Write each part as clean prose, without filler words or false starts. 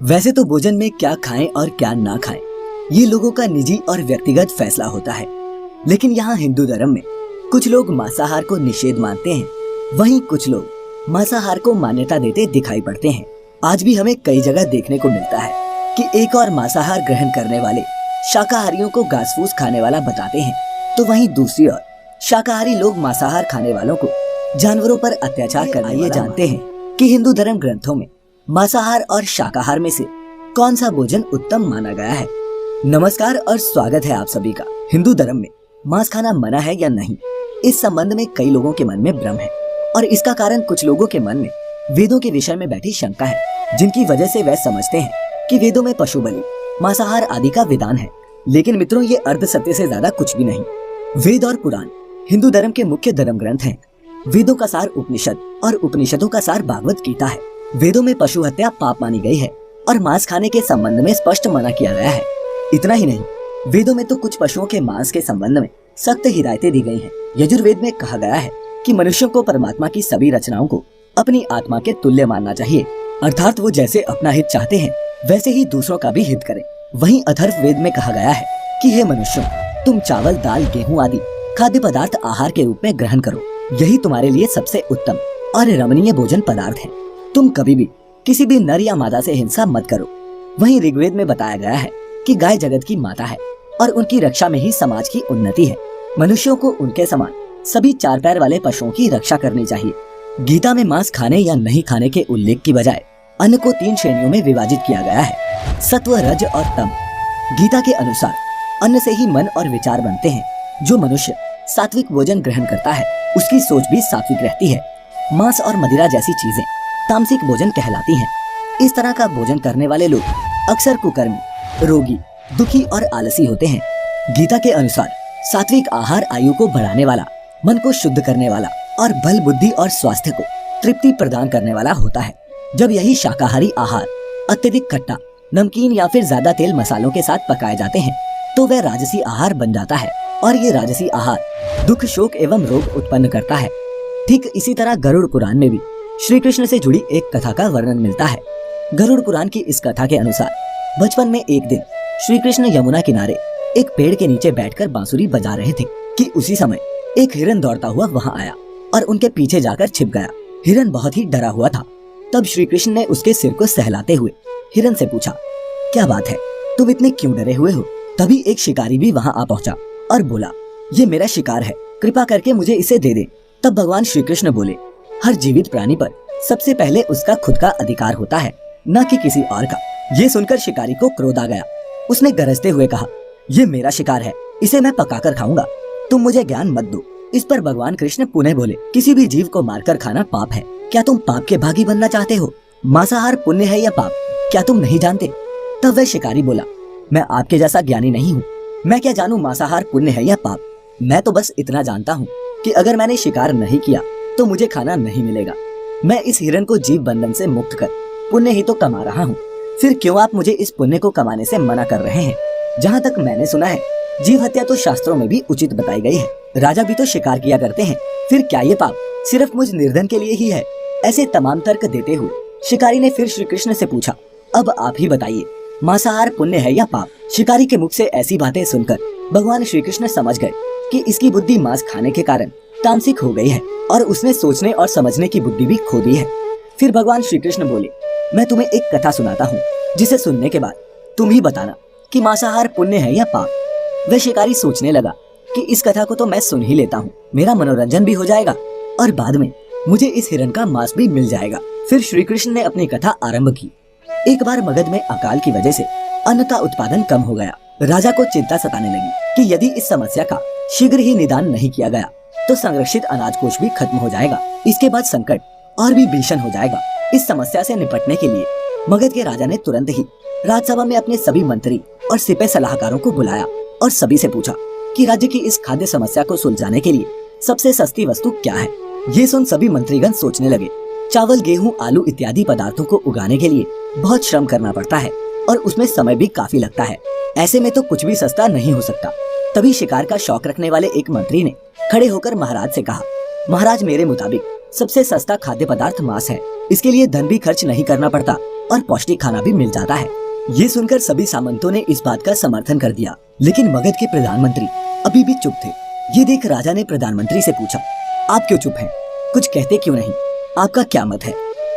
वैसे तो भोजन में क्या खाएं और क्या ना खाएं, ये लोगों का निजी और व्यक्तिगत फैसला होता है। लेकिन यहाँ हिंदू धर्म में कुछ लोग मांसाहार को निषेध मानते हैं, वहीं कुछ लोग मांसाहार को मान्यता देते दिखाई पड़ते हैं। आज भी हमें कई जगह देखने को मिलता है कि एक और मांसाहार ग्रहण करने वाले शाकाहारियों को घास फूस खाने वाला बताते हैं, तो वहीं दूसरी ओर शाकाहारी लोग मांसाहार खाने वालों को जानवरों पर अत्याचार करने वाला जानते हैं कि हिंदू धर्म ग्रंथों में मांसाहार और शाकाहार में से कौन सा भोजन उत्तम माना गया है। नमस्कार और स्वागत है आप सभी का। हिंदू धर्म में मांस खाना मना है या नहीं, इस संबंध में कई लोगों के मन में भ्रम है और इसका कारण कुछ लोगों के मन में वेदों के विषय में बैठी शंका है, जिनकी वजह से वह समझते हैं कि वेदों में पशु बलि, मांसाहार आदि का विधान है। लेकिन मित्रों, ये अर्ध सत्य से ज्यादा कुछ भी नहीं। वेद और पुराण हिंदू धर्म के मुख्य धर्म ग्रंथ हैं। वेदों का सार उपनिषद और उपनिषदों का सार भागवत गीता है। वेदों में पशु हत्या पाप मानी गई है और मांस खाने के संबंध में स्पष्ट मना किया गया है। इतना ही नहीं, वेदों में तो कुछ पशुओं के मांस के संबंध में सख्त हिदायतें दी गई हैं। यजुर्वेद में कहा गया है कि मनुष्यों को परमात्मा की सभी रचनाओं को अपनी आत्मा के तुल्य मानना चाहिए, अर्थात वो जैसे अपना हित चाहते हैं वैसे ही दूसरों का भी हित करें। वहीं अथर्ववेद में कहा गया है कि हे मनुष्यों, तुम चावल, दाल, गेहूं आदि खाद्य पदार्थ आहार के रूप में ग्रहण करो, यही तुम्हारे लिए सबसे उत्तम और रमणीय भोजन पदार्थ है। तुम कभी भी किसी भी नर या मादा से हिंसा मत करो। वहीं ऋग्वेद में बताया गया है कि गाय जगत की माता है और उनकी रक्षा में ही समाज की उन्नति है। मनुष्यों को उनके समान सभी चार पैर वाले पशुओं की रक्षा करनी चाहिए। गीता में मांस खाने या नहीं खाने के उल्लेख की बजाय अन्न को 3 श्रेणियों में विभाजित किया गया है, सत्व, रज और तम। गीता के अनुसार अन्न से ही मन और विचार बनते हैं। जो मनुष्य सात्विक भोजन ग्रहण करता है उसकी सोच भी सात्विक रहती है। मांस और मदिरा जैसी चीजें तामसिक भोजन कहलाती हैं। इस तरह का भोजन करने वाले लोग अक्सर कुकर्मी, रोगी, दुखी और आलसी होते हैं। गीता के अनुसार सात्विक आहार आयु को बढ़ाने वाला, मन को शुद्ध करने वाला और बल, बुद्धि और स्वास्थ्य को तृप्ति प्रदान करने वाला होता है। जब यही शाकाहारी आहार अत्यधिक खट्टा, नमकीन या फिर ज्यादा तेल मसालों के साथ पकाए जाते हैं तो वह राजसी आहार बन जाता है और ये राजसी आहार दुख, शोक एवं रोग उत्पन्न करता है। ठीक इसी तरह गरुड़ पुराण में भी श्री कृष्ण से जुड़ी एक कथा का वर्णन मिलता है। गरुड़ पुराण की इस कथा के अनुसार बचपन में एक दिन श्री कृष्ण यमुना किनारे एक पेड़ के नीचे बैठकर बांसुरी बजा रहे थे कि उसी समय एक हिरन दौड़ता हुआ वहां आया और उनके पीछे जाकर छिप गया। हिरन बहुत ही डरा हुआ था। तब श्री कृष्ण ने उसके सिर को सहलाते हुए हिरन से पूछा, क्या बात है, तुम इतने क्यों डरे हुए हो? तभी एक शिकारी भी वहां आ पहुंचा और बोला, ये मेरा शिकार है, कृपा करके मुझे इसे दे दे। तब भगवान श्री कृष्ण बोले, हर जीवित प्राणी पर सबसे पहले उसका खुद का अधिकार होता है, न कि किसी और का। ये सुनकर शिकारी को क्रोध आ गया। उसने गरजते हुए कहा, ये मेरा शिकार है, इसे मैं पकाकर खाऊंगा, तुम मुझे ज्ञान मत दो। इस पर भगवान कृष्ण पुनः बोले, किसी भी जीव को मारकर खाना पाप है। क्या तुम पाप के भागी बनना चाहते हो? मांसाहार पुण्य है या पाप, क्या तुम नहीं जानते? तब वह शिकारी बोला, मैं आपके जैसा ज्ञानी नहीं हूँ, मैं क्या जानूं मांसाहार पुण्य है या पाप। मैं तो बस इतना जानता हूँ कि अगर मैंने शिकार नहीं किया तो मुझे खाना नहीं मिलेगा। मैं इस हिरन को जीव बंधन से मुक्त कर पुण्य ही तो कमा रहा हूँ, फिर क्यों आप मुझे इस पुण्य को कमाने से मना कर रहे हैं? जहाँ तक मैंने सुना है, जीव हत्या तो शास्त्रों में भी उचित बताई गई है। राजा भी तो शिकार किया करते हैं, फिर क्या ये पाप सिर्फ मुझ निर्धन के लिए ही है? ऐसे तमाम तर्क देते हुए शिकारी ने फिर श्री कृष्ण से पूछा, अब आप ही बताइए, मांसाहार पुण्य है या पाप? शिकारी के मुख से ऐसी बातें सुनकर भगवान श्री कृष्ण समझ गए कि इसकी बुद्धि मांस खाने के कारण तामसिक हो गई है और उसने सोचने और समझने की बुद्धि भी खो दी है। फिर भगवान श्री कृष्ण बोले, मैं तुम्हें एक कथा सुनाता हूँ, जिसे सुनने के बाद तुम ही बताना कि मांसाहार पुण्य है या पाप। वह शिकारी सोचने लगा कि इस कथा को तो मैं सुन ही लेता हूँ, मेरा मनोरंजन भी हो जाएगा और बाद में मुझे इस हिरन का मांस भी मिल जाएगा। फिर श्री कृष्ण ने अपनी कथा आरंभ की। एक बार मगध में अकाल की वजह से अन्न का उत्पादन कम हो गया। राजा को चिंता सताने लगी कि यदि इस समस्या का शीघ्र ही निदान नहीं किया गया तो संरक्षित अनाज कोष भी खत्म हो जाएगा। इसके बाद संकट और भी भीषण हो जाएगा। इस समस्या से निपटने के लिए मगध के राजा ने तुरंत ही राज्यसभा में अपने सभी मंत्री और सिपह सलाहकारों को बुलाया और सभी से पूछा कि राज्य की इस खाद्य समस्या को सुलझाने के लिए सबसे सस्ती वस्तु क्या है। ये सुन सभी मंत्रीगण सोचने लगे। चावल, गेहूं, आलू इत्यादि पदार्थों को उगाने के लिए बहुत श्रम करना पड़ता है और उसमें समय भी काफी लगता है। ऐसे में तो कुछ भी सस्ता नहीं हो सकता। तभी शिकार का शौक रखने वाले एक मंत्री ने खड़े होकर महाराज से कहा, महाराज, मेरे मुताबिक सबसे सस्ता खाद्य पदार्थ मांस है। इसके लिए धन भी खर्च नहीं करना पड़ता और पौष्टिक खाना भी मिल जाता है। ये सुनकर सभी सामंतों ने इस बात का समर्थन कर दिया, लेकिन मगध के प्रधानमंत्री अभी भी चुप थे। ये देख राजा ने प्रधानमंत्री से पूछा, आप क्यों चुप हैं? कुछ कहते क्यों नहीं? आपका क्या मत है?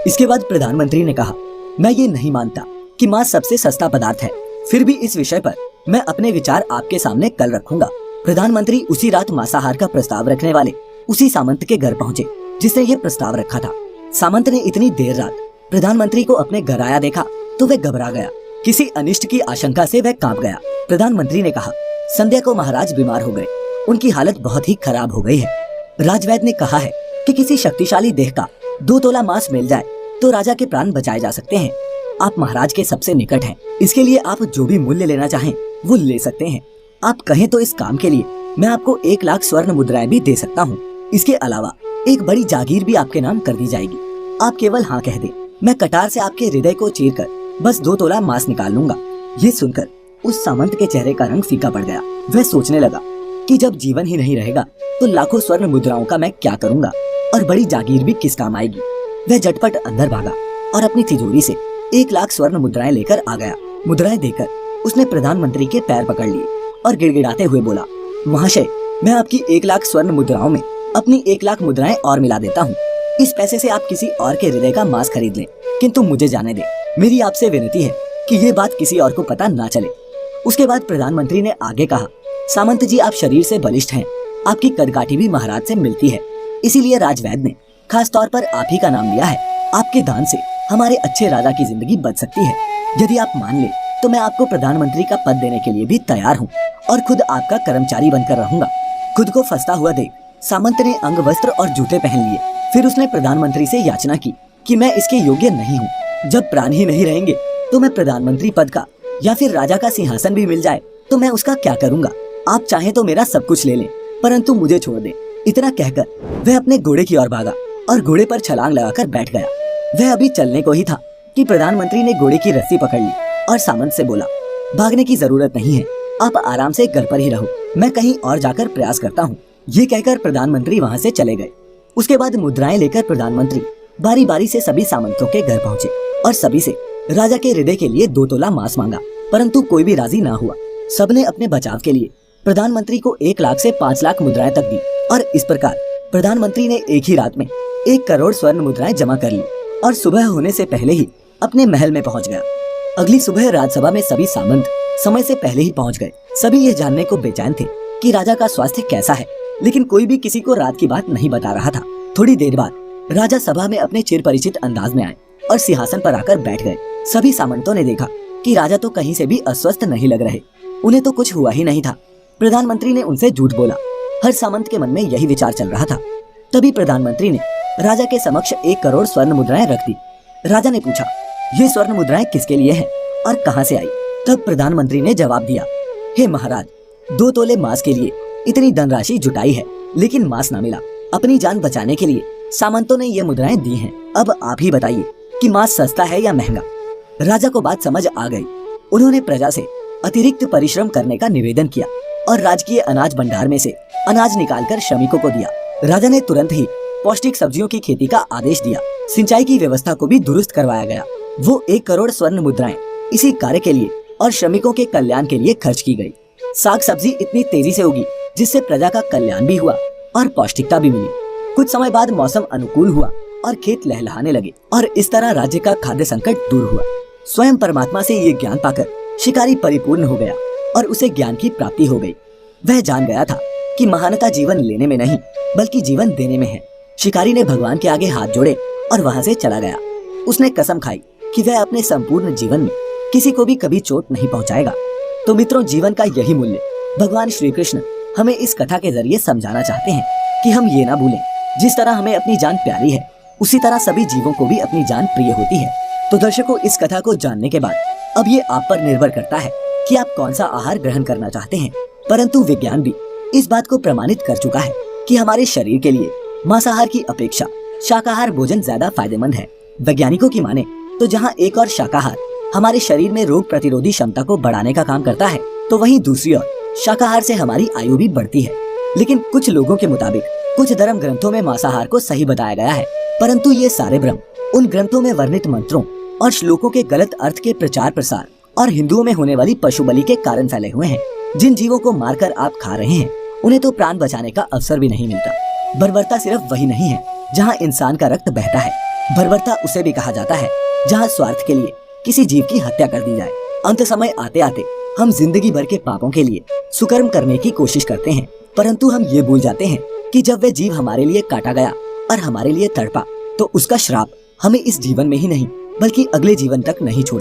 इसके बाद प्रधानमंत्री ने कहा, मैं ये नहीं मानता कि मांस सबसे सस्ता पदार्थ है, फिर भी इस विषय पर मैं अपने विचार आपके सामने कल रखूंगा। प्रधानमंत्री उसी रात मांसाहार का प्रस्ताव रखने वाले उसी सामंत के घर पहुंचे जिसने ये प्रस्ताव रखा था। सामंत ने इतनी देर रात प्रधानमंत्री को अपने घर आया देखा तो वह घबरा गया। किसी अनिष्ट की आशंका से वह कांप गया। प्रधानमंत्री ने कहा, संध्या को महाराज बीमार हो गए, उनकी हालत बहुत ही खराब हो गई है। राजवैद्य ने कहा है कि किसी शक्तिशाली देह का 2 तोला मांस मिल जाए तो राजा के प्राण बचाए जा सकते हैं। आप महाराज के सबसे निकट हैं, इसके लिए आप जो भी मूल्य लेना चाहें वो ले सकते हैं। आप कहें तो इस काम के लिए मैं आपको 1 लाख स्वर्ण मुद्राएं भी दे सकता हूँ। इसके अलावा एक बड़ी जागीर भी आपके नाम कर दी जाएगी। आप केवल हाँ कह दें, मैं कटार से आपके हृदय को चीरकर बस 2 तोला मांस निकाल लूंगा। ये सुनकर उस सामंत के चेहरे का रंग फीका पड़ गया। वह सोचने लगा कि जब जीवन ही नहीं रहेगा तो लाखों स्वर्ण मुद्राओं का मैं क्या करूंगा और बड़ी जागीर भी किस काम आएगी। वह झटपट अंदर भागा और अपनी तिजोरी से 1 लाख स्वर्ण मुद्राएं लेकर आ गया। मुद्राएं देकर उसने प्रधानमंत्री के पैर पकड़ लिए और गिड़गिड़ाते हुए बोला, महाशय, मैं आपकी 1 लाख स्वर्ण मुद्राओं में अपनी 1 लाख मुद्राएं और मिला देता हूँ। इस पैसे से आप किसी और के हृदय का मांस खरीद लें, किंतु मुझे जाने दें। मेरी आपसे विनती है कि ये बात किसी और को पता ना चले। उसके बाद प्रधानमंत्री ने आगे कहा, सामंत जी, आप शरीर से बलिष्ठ हैं, आपकी कदकाठी भी महाराज से मिलती है, इसीलिए राजवैद्य ने खास तौर पर आप ही का नाम लिया है। आपके दान से हमारे अच्छे राजा की जिंदगी बच सकती है। यदि आप मान ले तो मैं आपको प्रधानमंत्री का पद देने के लिए भी तैयार हूँ और खुद आपका कर्मचारी बनकर रहूंगा। खुद को फंसता हुआ देख सामंत ने अंग वस्त्र और जूते पहन लिए। फिर उसने प्रधानमंत्री से याचना की कि मैं इसके योग्य नहीं हूँ। जब प्राण ही नहीं रहेंगे तो मैं प्रधानमंत्री पद का या फिर राजा का सिंहासन भी मिल जाए तो मैं उसका क्या करूँगा। आप चाहें तो मेरा सब कुछ ले लें, परंतु मुझे छोड़ दें। इतना कहकर वह अपने घोड़े की ओर भागा और घोड़े पर छलांग लगाकर बैठ गया। वह अभी चलने को ही था कि प्रधानमंत्री ने घोड़े की रस्सी पकड़ ली और सामंत से बोला, भागने की जरूरत नहीं है, आप आराम से घर पर ही रहो, मैं कहीं और जाकर प्रयास करता हूँ। ये कहकर प्रधानमंत्री वहाँ से चले गए। उसके बाद मुद्राएं लेकर प्रधानमंत्री बारी बारी से सभी सामंतों के घर पहुँचे और सभी से राजा के हृदय के लिए 2 तोला मांस मांगा, परंतु कोई भी राजी ना हुआ। सबने अपने बचाव के लिए प्रधानमंत्री को 1 लाख से 5 लाख मुद्राएं तक दी और इस प्रकार प्रधानमंत्री ने एक ही रात में 1 करोड़ स्वर्ण मुद्राएं जमा कर ली और सुबह होने से पहले ही अपने महल में पहुंच गया। अगली सुबह राजसभा में सभी सामंत समय से पहले ही पहुंच गए। सभी ये जानने को बेचैन थे कि राजा का स्वास्थ्य कैसा है, लेकिन कोई भी किसी को रात की बात नहीं बता रहा था। थोड़ी देर बाद राजा सभा में अपने चिर परिचित अंदाज में आए और सिंहासन पर आकर बैठ गए। सभी सामंतों ने देखा कि राजा तो कहीं से भी अस्वस्थ नहीं लग रहे, उन्हें तो कुछ हुआ ही नहीं था। प्रधानमंत्री ने उनसे झूठ बोला। हर सामंत के मन में यही विचार चल रहा था। तभी प्रधानमंत्री ने राजा के समक्ष 1 करोड़ स्वर्ण मुद्राएं रख दी। राजा ने पूछा, ये स्वर्ण मुद्राएं किसके लिए हैं और कहां से आई? तब प्रधानमंत्री ने जवाब दिया, हे महाराज, 2 तोले मांस के लिए इतनी धनराशि जुटाई है, लेकिन मांस न मिला। अपनी जान बचाने के लिए सामंतों ने ये मुद्राएं दी हैं। अब आप ही बताइए कि मांस सस्ता है या महंगा? राजा को बात समझ आ गई। उन्होंने प्रजा से अतिरिक्त परिश्रम करने का निवेदन किया और राजकीय अनाज भंडार में से अनाज निकालकर श्रमिकों को दिया। राजा ने तुरंत ही पौष्टिक सब्जियों की खेती का आदेश दिया। सिंचाई की व्यवस्था को भी दुरुस्त करवाया गया। वो 1 करोड़ स्वर्ण मुद्राएं इसी कार्य के लिए और श्रमिकों के कल्याण के लिए खर्च की गई। साग सब्जी इतनी तेजी से उगी जिससे प्रजा का कल्याण भी हुआ और पौष्टिकता भी मिली। कुछ समय बाद मौसम अनुकूल हुआ और खेत लहलहाने लगे और इस तरह राज्य का खाद्य संकट दूर हुआ। स्वयं परमात्मा से ये ज्ञान पाकर शिकारी परिपूर्ण हो गया और उसे ज्ञान की प्राप्ति हो गई। वह जान गया था कि महानता जीवन लेने में नहीं बल्कि जीवन देने में है। शिकारी ने भगवान के आगे हाथ जोड़े और वहाँ से चला गया। उसने कसम खाई कि वह अपने संपूर्ण जीवन में किसी को भी कभी चोट नहीं पहुँचाएगा। तो मित्रों, जीवन का यही मूल्य भगवान श्री कृष्ण हमें इस कथा के जरिए समझाना चाहते हैं कि हम ये ना भूलें, जिस तरह हमें अपनी जान प्यारी है उसी तरह सभी जीवों को भी अपनी जान प्रिय होती है। तो दर्शकों, इस कथा को जानने के बाद अब ये आप पर निर्भर करता है कि आप कौन सा आहार ग्रहण करना चाहते हैं। परंतु विज्ञान भी इस बात को प्रमाणित कर चुका है कि हमारे शरीर के लिए मांसाहार की अपेक्षा शाकाहार भोजन ज्यादा फायदेमंद है। वैज्ञानिकों की माने तो जहाँ एक और शाकाहार हमारे शरीर में रोग प्रतिरोधी क्षमता को बढ़ाने का काम करता है, तो वहीं दूसरी ओर शाकाहार से हमारी आयु भी बढ़ती है। लेकिन कुछ लोगों के मुताबिक कुछ धर्म ग्रंथों में मांसाहार को सही बताया गया है, परंतु ये सारे भ्रम उन ग्रंथों में वर्णित मंत्रों और श्लोकों के गलत अर्थ के प्रचार प्रसार और हिंदुओं में होने वाली पशु बलि के कारण फैले हुए हैं। जिन जीवों को मारकर आप खा रहे हैं उन्हें तो प्राण बचाने का अवसर भी नहीं मिलता। बर्बरता सिर्फ वही नहीं है जहाँ इंसान का रक्त बहता है, बर्बरता उसे भी कहा जाता है जहाँ स्वार्थ के लिए किसी जीव की हत्या कर दी जाए। अंत समय आते आते हम जिंदगी भर के पापों के लिए सुकर्म करने की कोशिश करते हैं, परंतु हम ये भूल जाते हैं कि जब वह जीव हमारे लिए काटा गया और हमारे लिए तड़पा तो उसका श्राप हमें इस जीवन में ही नहीं बल्कि अगले जीवन तक नहीं छोड़ता।